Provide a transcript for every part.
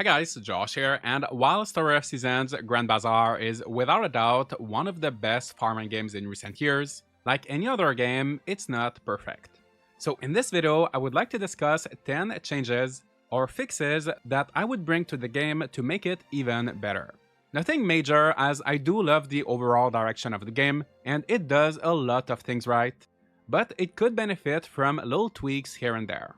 Hi guys, Josh here, and while Story of Seasons Grand Bazaar is without a doubt one of the best farming games in recent years, like any other game, it's not perfect. So in this video, I would like to discuss 10 changes or fixes that I would bring to the game to make it even better. Nothing major, as I do love the overall direction of the game, and it does a lot of things right, but it could benefit from little tweaks here and there.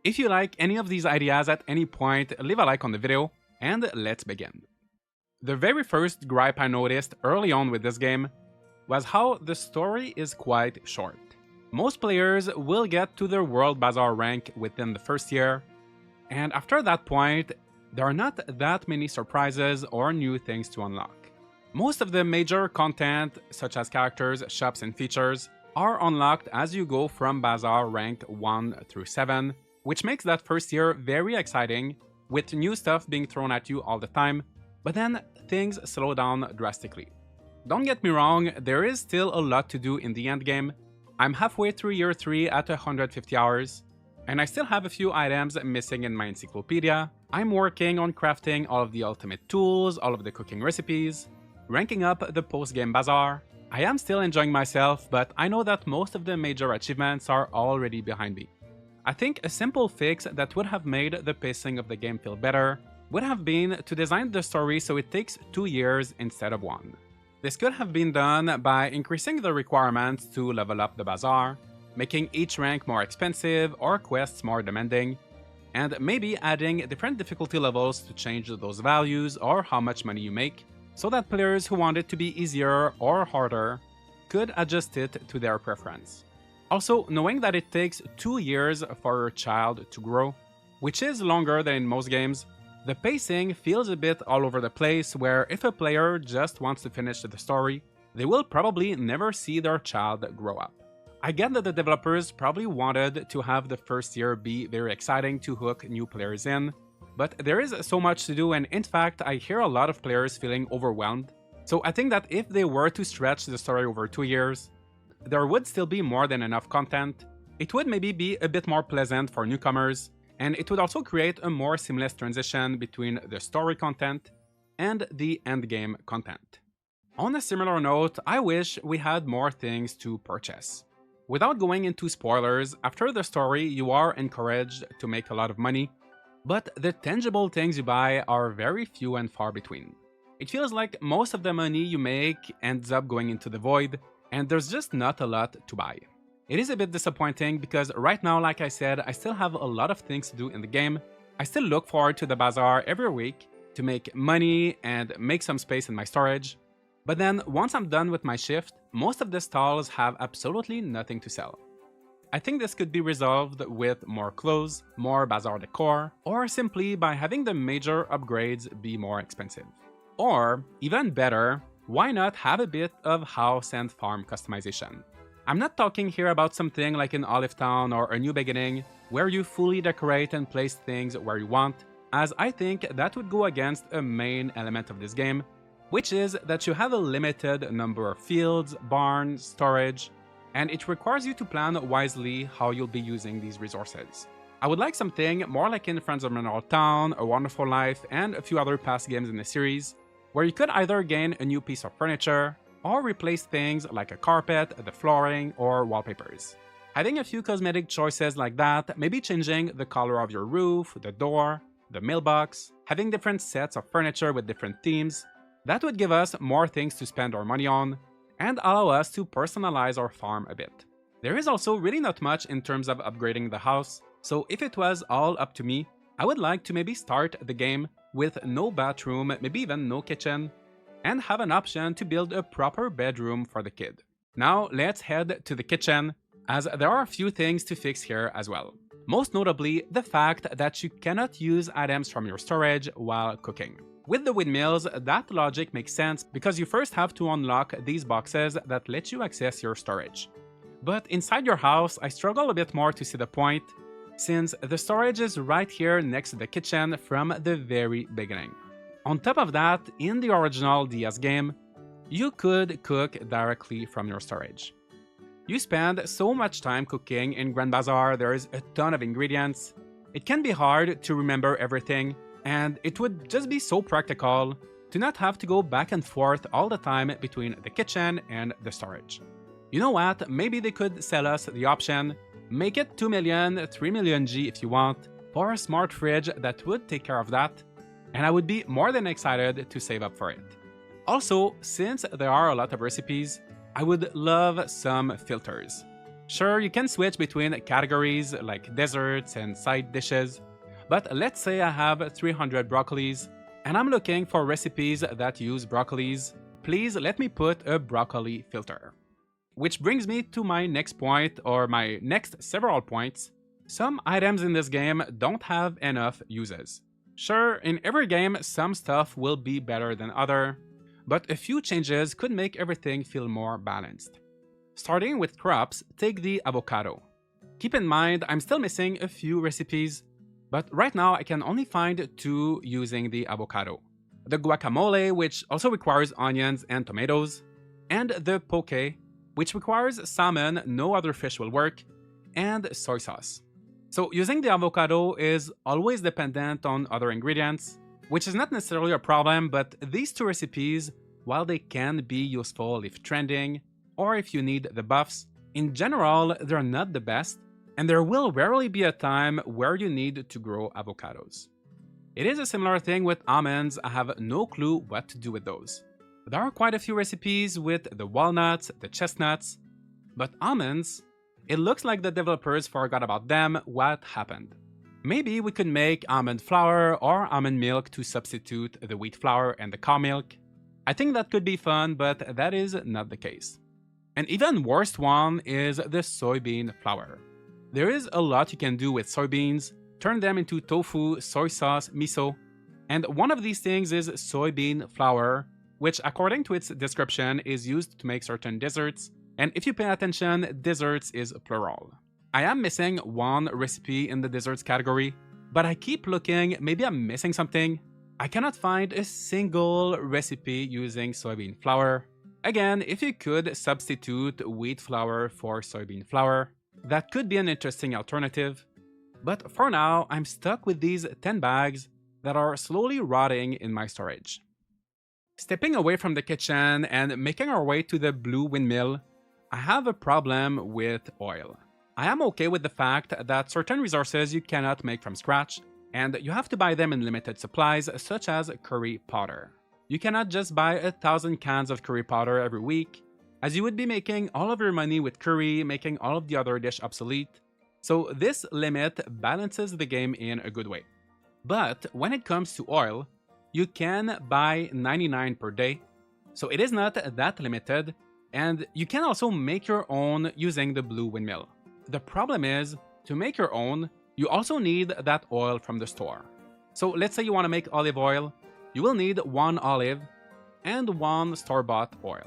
If you like any of these ideas at any point, leave a like on the video, and let's begin. The very first gripe I noticed early on with this game was how the story is quite short. Most players will get to their World Bazaar rank within the first year, and after that point, there are not that many surprises or new things to unlock. Most of the major content, such as characters, shops, and features, are unlocked as you go from Bazaar rank 1 through 7, which makes that first year very exciting, with new stuff being thrown at you all the time, but then things slow down drastically. Don't get me wrong, there is still a lot to do in the endgame. I'm halfway through year 3 at 150 hours, and I still have a few items missing in my encyclopedia. I'm working on crafting all of the ultimate tools, all of the cooking recipes, ranking up the post-game bazaar. I am still enjoying myself, but I know that most of the major achievements are already behind me. I think a simple fix that would have made the pacing of the game feel better would have been to design the story so it takes 2 years instead of 1. This could have been done by increasing the requirements to level up the bazaar, making each rank more expensive or quests more demanding, and maybe adding different difficulty levels to change those values or how much money you make, so that players who want it to be easier or harder could adjust it to their preference. Also, knowing that it takes 2 years for a child to grow, which is longer than in most games, the pacing feels a bit all over the place, where if a player just wants to finish the story, they will probably never see their child grow up. I get that the developers probably wanted to have the first year be very exciting to hook new players in, but there is so much to do, and in fact I hear a lot of players feeling overwhelmed. So I think that if they were to stretch the story over 2 years, there would still be more than enough content. It would maybe be a bit more pleasant for newcomers, and it would also create a more seamless transition between the story content and the endgame content. On a similar note, I wish we had more things to purchase. Without going into spoilers, after the story you are encouraged to make a lot of money, but the tangible things you buy are very few and far between. It feels like most of the money you make ends up going into the void, and there's just not a lot to buy. It is a bit disappointing because right now, like I said, I still have a lot of things to do in the game. I still look forward to the bazaar every week to make money and make some space in my storage. But then once I'm done with my shift, most of the stalls have absolutely nothing to sell. I think this could be resolved with more clothes, more bazaar decor, or simply by having the major upgrades be more expensive. Or, even better, why not have a bit of house and farm customization? I'm not talking here about something like in Olive Town or A New Beginning, where you fully decorate and place things where you want, as I think that would go against a main element of this game, which is that you have a limited number of fields, barns, storage, and it requires you to plan wisely how you'll be using these resources. I would like something more like in Friends of Mineral Town, A Wonderful Life, and a few other past games in the series, where you could either gain a new piece of furniture, or replace things like a carpet, the flooring, or wallpapers. Having a few cosmetic choices like that, maybe changing the color of your roof, the door, the mailbox, having different sets of furniture with different themes, that would give us more things to spend our money on, and allow us to personalize our farm a bit. There is also really not much in terms of upgrading the house, so if it was all up to me, I would like to maybe start the game with no bathroom, maybe even no kitchen, and have an option to build a proper bedroom for the kid. Now let's head to the kitchen, as there are a few things to fix here as well. Most notably, the fact that you cannot use items from your storage while cooking. With the windmills, that logic makes sense because you first have to unlock these boxes that let you access your storage. But inside your house, I struggle a bit more to see the point, since the storage is right here next to the kitchen from the very beginning. On top of that, in the original DS game, you could cook directly from your storage. You spend so much time cooking in Grand Bazaar, there is a ton of ingredients. It can be hard to remember everything, And it would just be so practical to not have to go back and forth all the time between the kitchen and the storage. You know what? Maybe they could sell us the option, make it 2 million, 3 million G if you want, for a smart fridge that would take care of that, and I would be more than excited to save up for it. Also, since there are a lot of recipes, I would love some filters. Sure, you can switch between categories like desserts and side dishes, but let's say I have 300 broccolis, and I'm looking for recipes that use broccolis. Please let me put a broccoli filter. Which brings me to my next point, or my next several points. Some items in this game don't have enough uses. Sure, in every game some stuff will be better than other, but a few changes could make everything feel more balanced. Starting with crops, take the avocado. Keep in mind I'm still missing a few recipes, but right now I can only find 2 using the avocado. The guacamole, which also requires onions and tomatoes, and the poke, which requires salmon, no other fish will work, and soy sauce. So using the avocado is always dependent on other ingredients, which is not necessarily a problem, but these 2 recipes, while they can be useful if trending, or if you need the buffs, in general they're not the best, and there will rarely be a time where you need to grow avocados. It is a similar thing with almonds. I have no clue what to do with those. There are quite a few recipes with the walnuts, the chestnuts, but almonds, it looks like the developers forgot about them. What happened? Maybe we could make almond flour or almond milk to substitute the wheat flour and the cow milk. I think that could be fun, but that is not the case. An even worse one is the soybean flour. There is a lot you can do with soybeans, turn them into tofu, soy sauce, miso, and one of these things is soybean flour, which according to its description is used to make certain desserts, and if you pay attention, desserts is plural. I am missing one recipe in the desserts category, but I keep looking, maybe I'm missing something. I cannot find a single recipe using soybean flour. Again, if you could substitute wheat flour for soybean flour, that could be an interesting alternative. But for now, I'm stuck with these 10 bags that are slowly rotting in my storage. Stepping away from the kitchen and making our way to the blue windmill, I have a problem with oil. I am okay with the fact that certain resources you cannot make from scratch, and you have to buy them in limited supplies, such as curry powder. You cannot just buy 1,000 cans of curry powder every week, as you would be making all of your money with curry, making all of the other dish obsolete. So this limit balances the game in a good way. But when it comes to oil, you can buy 99 per day, so it is not that limited, and you can also make your own using the blue windmill. The problem is, to make your own, you also need that oil from the store. So let's say you want to make olive oil, you will need 1 olive and 1 store-bought oil.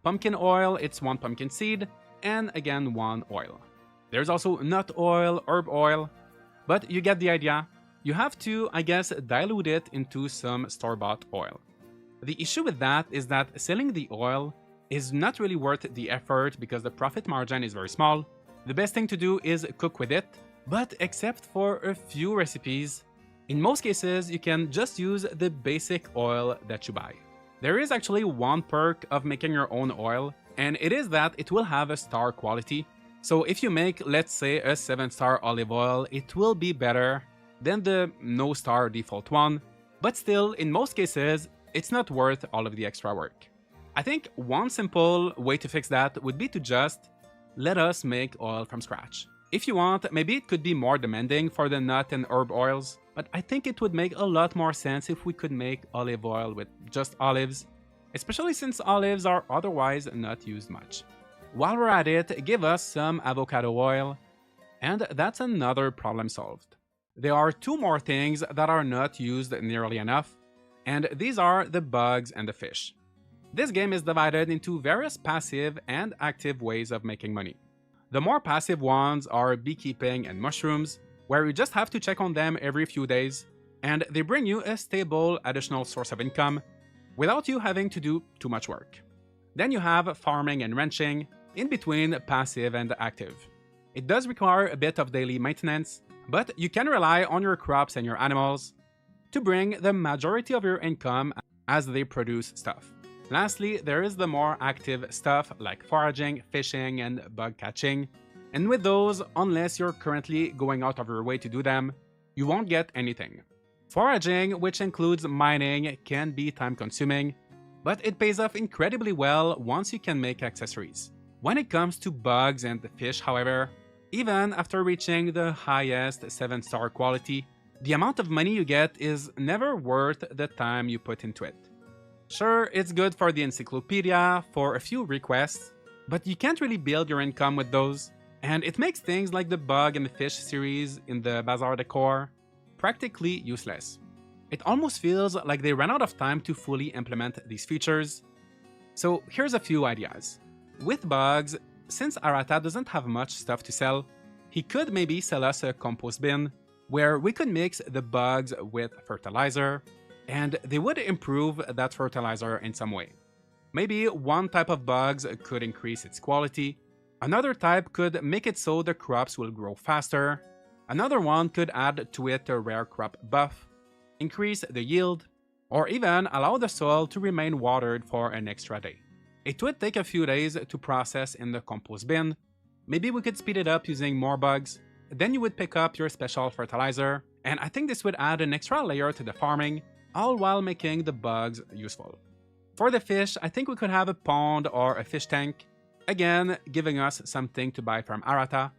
Pumpkin oil, it's 1 pumpkin seed, and again 1 oil. There's also nut oil, herb oil, but you get the idea. You have to, I guess, dilute it into some store-bought oil. The issue with that is that selling the oil is not really worth the effort because the profit margin is very small. The best thing to do is cook with it, but except for a few recipes, in most cases you can just use the basic oil that you buy. There is actually one perk of making your own oil, and it is that it will have a star quality. So if you make, let's say, a 7-star olive oil, it will be better than the no star default one, but still, in most cases, it's not worth all of the extra work. I think one simple way to fix that would be to just let us make oil from scratch. If you want, maybe it could be more demanding for the nut and herb oils, but I think it would make a lot more sense if we could make olive oil with just olives, especially since olives are otherwise not used much. While we're at it, give us some avocado oil, and that's another problem solved. There are 2 more things that are not used nearly enough, and these are the bugs and the fish. This game is divided into various passive and active ways of making money. The more passive ones are beekeeping and mushrooms, where you just have to check on them every few days, and they bring you a stable additional source of income without you having to do too much work. Then you have farming and ranching, in between passive and active. It does require a bit of daily maintenance, but you can rely on your crops and your animals to bring the majority of your income as they produce stuff. Lastly, there is the more active stuff like foraging, fishing, and bug catching. And with those, unless you're currently going out of your way to do them, you won't get anything. Foraging, which includes mining, can be time-consuming, but it pays off incredibly well once you can make accessories. When it comes to bugs and fish, however, even after reaching the highest 7-star quality, the amount of money you get is never worth the time you put into it. Sure, it's good for the encyclopedia, for a few requests, but you can't really build your income with those, and it makes things like the bug and the fish series in the Bazaar decor practically useless. It almost feels like they ran out of time to fully implement these features. So here's a few ideas. With bugs, since Arata doesn't have much stuff to sell, he could maybe sell us a compost bin where we could mix the bugs with fertilizer, and they would improve that fertilizer in some way. Maybe one type of bugs could increase its quality, another type could make it so the crops will grow faster, another one could add to it a rare crop buff, increase the yield, or even allow the soil to remain watered for an extra day. It would take a few days to process in the compost bin. Maybe we could speed it up using more bugs. Then you would pick up your special fertilizer, and I think this would add an extra layer to the farming, all while making the bugs useful. For the fish, I think we could have a pond or a fish tank, again giving us something to buy from Arata,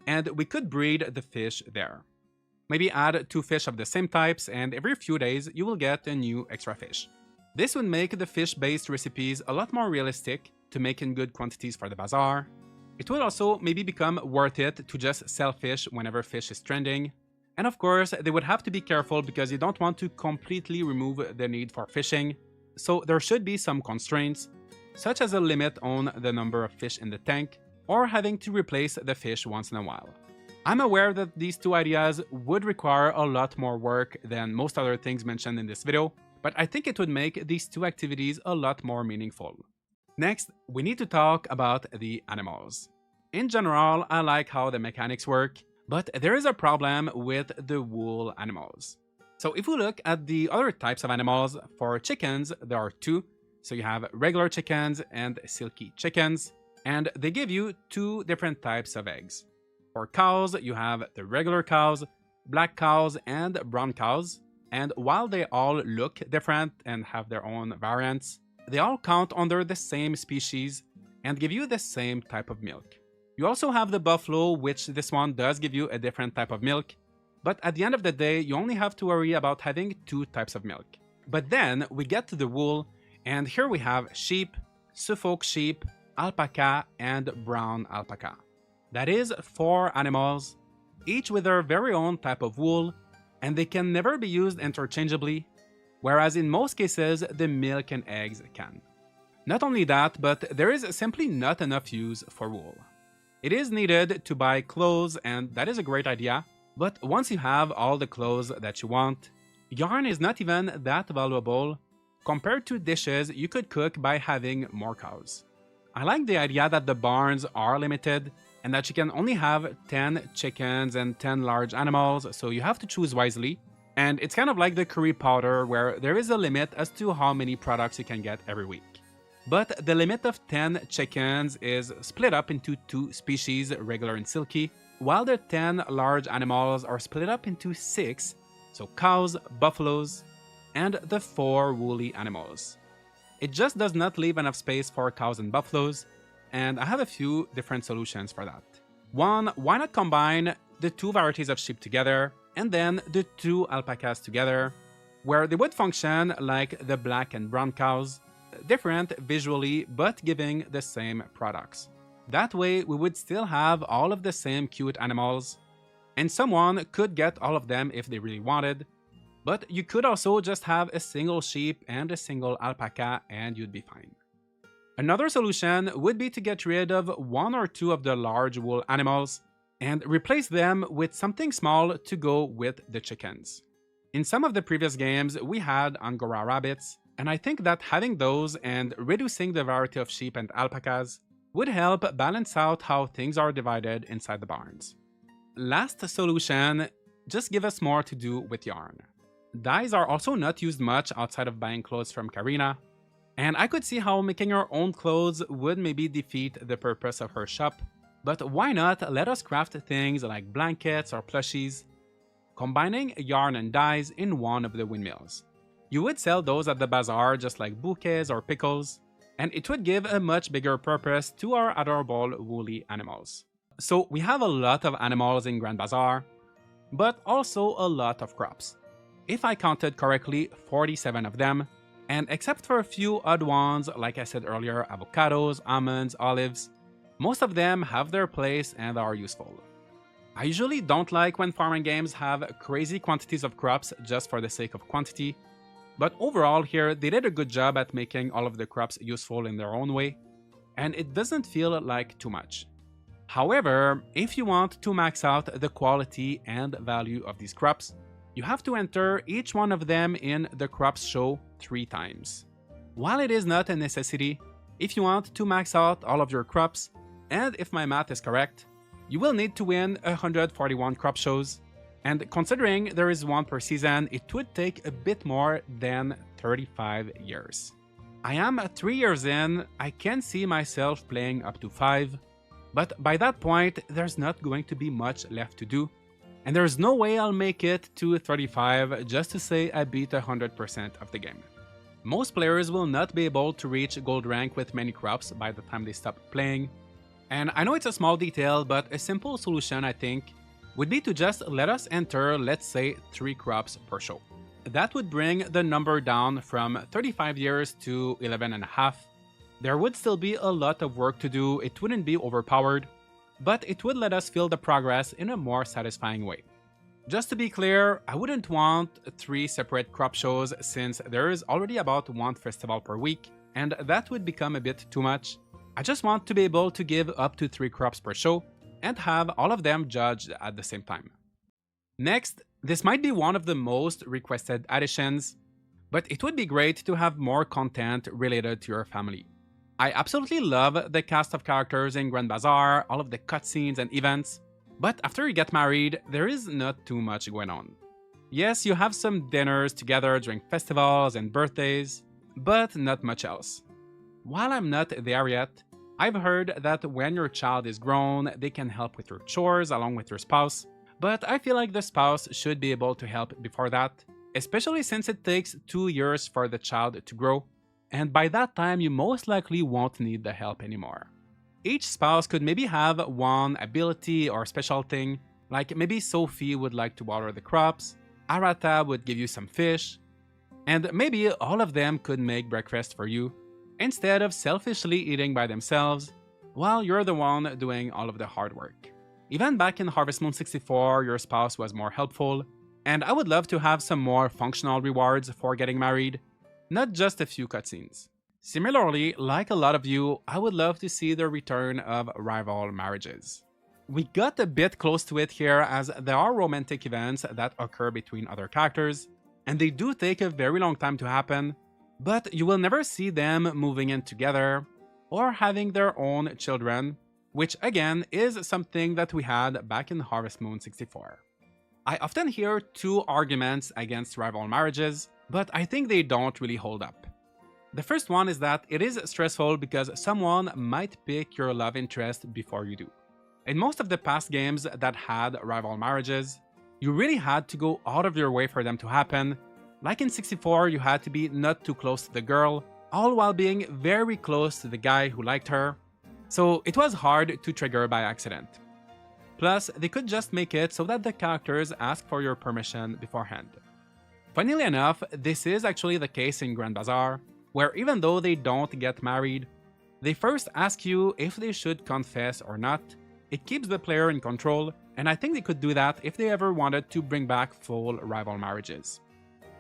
and we could breed the fish there. Maybe add 2 fish of the same types, and every few days you will get a new extra fish. This would make the fish-based recipes a lot more realistic to make in good quantities for the bazaar. It would also maybe become worth it to just sell fish whenever fish is trending. And of course, they would have to be careful because you don't want to completely remove the need for fishing. So there should be some constraints, such as a limit on the number of fish in the tank, or having to replace the fish once in a while. I'm aware that these 2 ideas would require a lot more work than most other things mentioned in this video, but I think it would make these 2 activities a lot more meaningful. Next, we need to talk about the animals. In general, I like how the mechanics work, but there is a problem with the wool animals. So if we look at the other types of animals, for chickens, there are 2. So you have regular chickens and silky chickens, and they give you 2 different types of eggs. For cows, you have the regular cows, black cows, and brown cows. And while they all look different and have their own variants, they all count under the same species and give you the same type of milk. You also have the buffalo, which this one does give you a different type of milk, but at the end of the day, you only have to worry about having 2 types of milk. But then we get to the wool, and here we have sheep, Suffolk sheep, alpaca, and brown alpaca. That is 4 animals, each with their very own type of wool, and they can never be used interchangeably, whereas in most cases, the milk and eggs can. Not only that, but there is simply not enough use for wool. It is needed to buy clothes, and that is a great idea, but once you have all the clothes that you want, yarn is not even that valuable compared to dishes you could cook by having more cows. I like the idea that the barns are limited, and that you can only have 10 chickens and 10 large animals, so you have to choose wisely. And it's kind of like the curry powder, where there is a limit as to how many products you can get every week. But the limit of 10 chickens is split up into 2 species, regular and silky, while the 10 large animals are split up into 6, so cows, buffaloes, and the 4 woolly animals. It just does not leave enough space for cows and buffaloes, and I have a few different solutions for that. One, why not combine the 2 varieties of sheep together, and then the 2 alpacas together, where they would function like the black and brown cows, different visually but giving the same products. That way we would still have all of the same cute animals, and someone could get all of them if they really wanted, but you could also just have a single sheep and a single alpaca and you'd be fine. Another solution would be to get rid of 1 or 2 of the large wool animals and replace them with something small to go with the chickens. In some of the previous games, we had Angora rabbits, and I think that having those and reducing the variety of sheep and alpacas would help balance out how things are divided inside the barns. Last solution, just give us more to do with yarn. Dyes are also not used much outside of buying clothes from Karina, and I could see how making her own clothes would maybe defeat the purpose of her shop, but why not let us craft things like blankets or plushies, combining yarn and dyes in one of the windmills. You would sell those at the bazaar just like bouquets or pickles, and it would give a much bigger purpose to our adorable woolly animals. So we have a lot of animals in Grand Bazaar, but also a lot of crops. If I counted correctly, 47 of them, and except for a few odd ones, like I said earlier, avocados, almonds, olives, most of them have their place and are useful. I usually don't like when farming games have crazy quantities of crops just for the sake of quantity, but overall here they did a good job at making all of the crops useful in their own way, and it doesn't feel like too much. However, if you want to max out the quality and value of these crops, you have to enter each one of them in the crops show 3 times. While it is not a necessity, if you want to max out all of your crops, and if my math is correct, you will need to win 141 crop shows, and considering there is one per season, it would take a bit more than 35 years. I am 3 years in, I can see myself playing up to 5, but by that point, there's not going to be much left to do, and there's no way I'll make it to 35 just to say I beat 100% of the game. Most players will not be able to reach gold rank with many crops by the time they stop playing, and I know it's a small detail, but a simple solution I think would be to just let us enter, let's say, 3 crops per show. That would bring the number down from 35 years to 11.5. There would still be a lot of work to do, it wouldn't be overpowered, but it would let us feel the progress in a more satisfying way. Just to be clear, I wouldn't want 3 separate crop shows since there is already about 1 festival per week, and that would become a bit too much. I just want to be able to give up to 3 crops per show and have all of them judged at the same time. Next, this might be one of the most requested additions, but it would be great to have more content related to your family. I absolutely love the cast of characters in Grand Bazaar, all of the cutscenes and events, but after you get married, there is not too much going on. Yes, you have some dinners together during festivals and birthdays, but not much else. While I'm not there yet, I've heard that when your child is grown, they can help with your chores along with your spouse, but I feel like the spouse should be able to help before that, especially since it takes 2 years for the child to grow, and by that time you most likely won't need the help anymore. Each spouse could maybe have one ability or special thing, like maybe Sophie would like to water the crops, Arata would give you some fish, and maybe all of them could make breakfast for you, instead of selfishly eating by themselves, while you're the one doing all of the hard work. Even back in Harvest Moon 64, your spouse was more helpful, and I would love to have some more functional rewards for getting married, not just a few cutscenes. Similarly, like a lot of you, I would love to see the return of rival marriages. We got a bit close to it here as there are romantic events that occur between other characters, and they do take a very long time to happen, but you will never see them moving in together or having their own children, which again is something that we had back in Harvest Moon 64. I often hear 2 arguments against rival marriages, but I think they don't really hold up. The first one is that it is stressful because someone might pick your love interest before you do. In most of the past games that had rival marriages, you really had to go out of your way for them to happen. Like in 64, you had to be not too close to the girl, all while being very close to the guy who liked her, so it was hard to trigger by accident. Plus, they could just make it so that the characters ask for your permission beforehand. Funnily enough, this is actually the case in Grand Bazaar, where even though they don't get married, they first ask you if they should confess or not. It keeps the player in control, and I think they could do that if they ever wanted to bring back full rival marriages.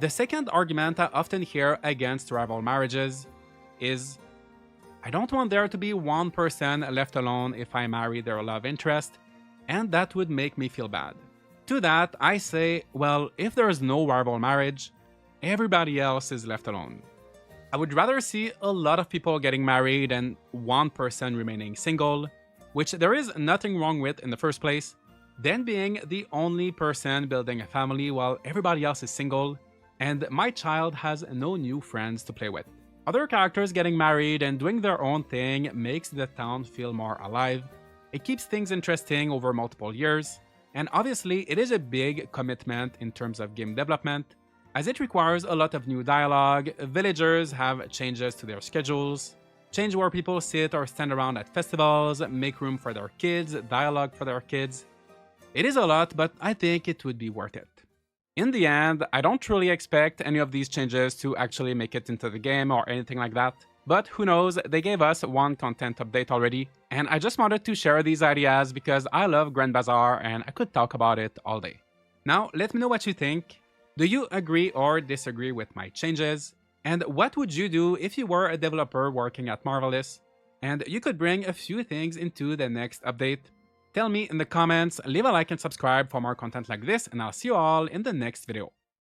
The second argument I often hear against rival marriages is, I don't want there to be one person left alone if I marry their love interest, and that would make me feel bad. To that, I say, well, if there is no rival marriage, everybody else is left alone. I would rather see a lot of people getting married and one person remaining single, which there is nothing wrong with in the first place, than being the only person building a family while everybody else is single, and my child has no new friends to play with. Other characters getting married and doing their own thing makes the town feel more alive. It keeps things interesting over multiple years, and obviously it is a big commitment in terms of game development, as it requires a lot of new dialogue, villagers have changes to their schedules, change where people sit or stand around at festivals, make room for their kids, dialogue for their kids. It is a lot, but I think it would be worth it. In the end, I don't truly expect any of these changes to actually make it into the game or anything like that. But who knows, they gave us one content update already, and I just wanted to share these ideas because I love Grand Bazaar and I could talk about it all day. Now, let me know what you think. Do you agree or disagree with my changes? And what would you do if you were a developer working at Marvelous and you could bring a few things into the next update? Tell me in the comments, leave a like and subscribe for more content like this, and I'll see you all in the next video.